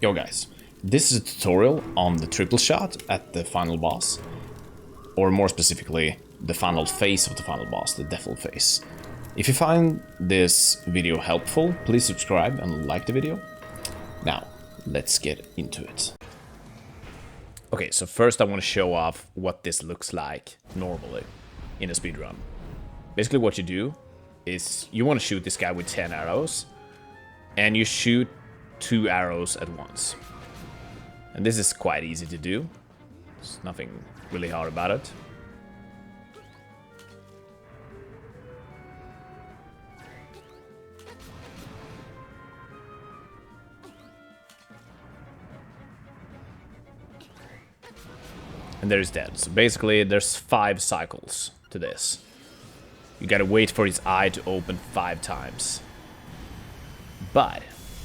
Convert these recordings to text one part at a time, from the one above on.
Yo guys, this is a tutorial on the triple shot at the final boss, or more specifically, the final phase of the final boss, the devil phase. If you find this video helpful, please subscribe and like the video. Now, let's get into it. Okay, so first I want to show off what this looks like normally in a speedrun. Basically what you do is you want to shoot this guy with 10 arrows, and you shoot 2 arrows at once. And this is quite easy to do. There's nothing really hard about it. And there he's dead. So basically there's 5 cycles to this. You gotta wait for his eye to open 5 times. But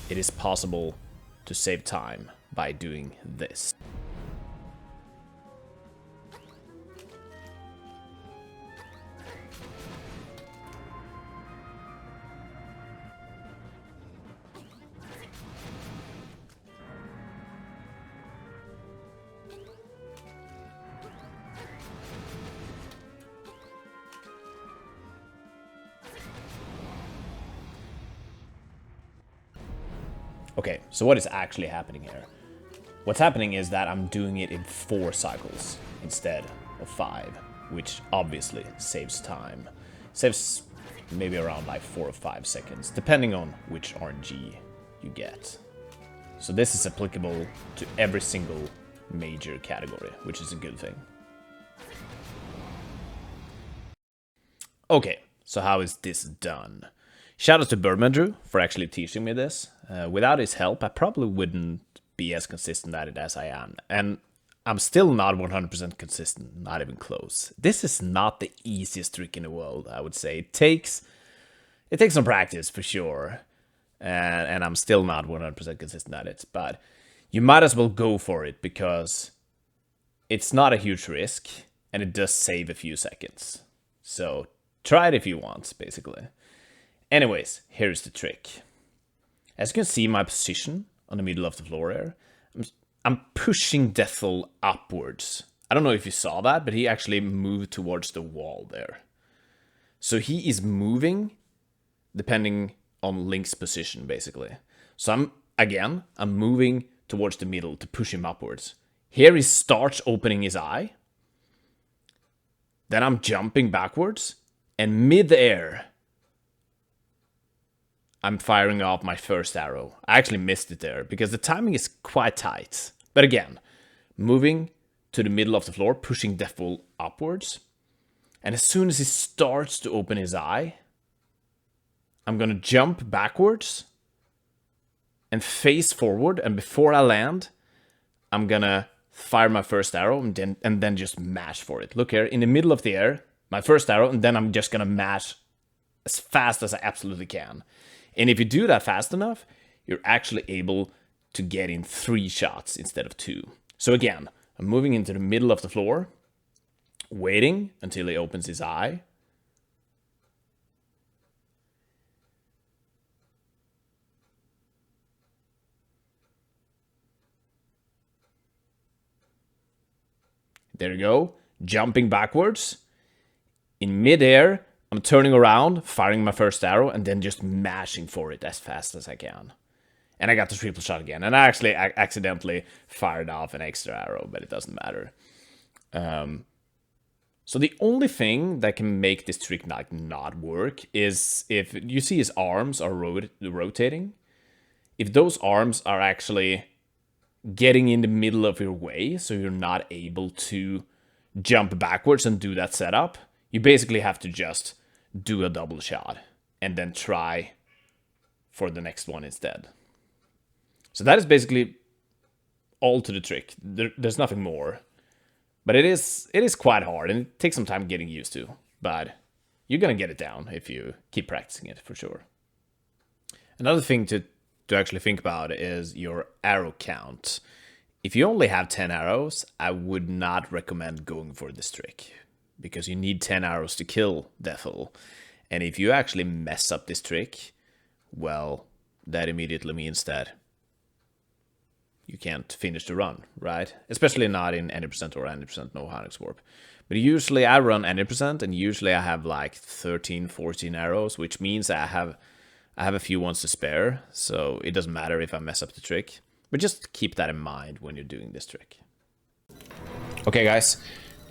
it is possible to save time by doing this. Okay, so what is actually happening here? What's happening is that I'm doing it in 4 cycles instead of 5, which obviously saves time. Saves maybe around like 4 or 5 seconds, depending on which RNG you get. So this is applicable to every single major category, which is a good thing. Okay, so how is this done? Shout out to Birdman for actually teaching me this. Without his help, I probably wouldn't be as consistent at it as I am. And I'm still not 100% consistent, not even close. This is not the easiest trick in the world, I would say. It takes some practice for sure. And I'm still not 100% consistent at it. But you might as well go for it because it's not a huge risk and it does save a few seconds. So try it if you want, basically. Anyways, here's the trick. As you can see my position on the middle of the floor here, I'm pushing Deathful upwards. I don't know if you saw that, but he actually moved towards the wall there. So he is moving depending on Link's position, basically. So I'm moving towards the middle to push him upwards. Here he starts opening his eye. Then I'm jumping backwards, and mid-air, I'm firing off my first arrow. I actually missed it there because the timing is quite tight. But again, moving to the middle of the floor, pushing Deathful upwards. And as soon as he starts to open his eye, I'm gonna jump backwards and face forward. And before I land, I'm gonna fire my first arrow and then just mash for it. Look here, in the middle of the air, my first arrow, and then I'm just gonna mash as fast as I absolutely can. And if you do that fast enough, you're actually able to get in 3 shots instead of 2. So again, I'm moving into the middle of the floor, waiting until he opens his eye. There you go, jumping backwards. In midair, I'm turning around, firing my first arrow, and then just mashing for it as fast as I can. And I got the triple shot again. And I actually accidentally fired off an extra arrow, but it doesn't matter. So the only thing that can make this trick not work is if you see his arms are rotating. If those arms are actually getting in the middle of your way, so you're not able to jump backwards and do that setup, you basically have to just do a double shot and then try for the next one instead. So that is basically all to the trick. There's nothing more. But it is quite hard and it takes some time getting used to. But you're gonna get it down if you keep practicing it for sure. Another thing to actually think about is your arrow count. If you only have 10 arrows, I would not recommend going for this trick, because you need 10 arrows to kill Deathful. And if you actually mess up this trick, well, that immediately means that you can't finish the run, right? Especially not in any percent or any percent no Hinox Warp. But usually I run any percent, and usually I have like 13, 14 arrows, which means I have a few ones to spare, so it doesn't matter if I mess up the trick. But just keep that in mind when you're doing this trick. Okay guys,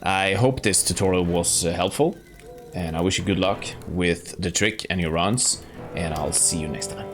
I hope this tutorial was helpful, and I wish you good luck with the trick and your runs, and I'll see you next time.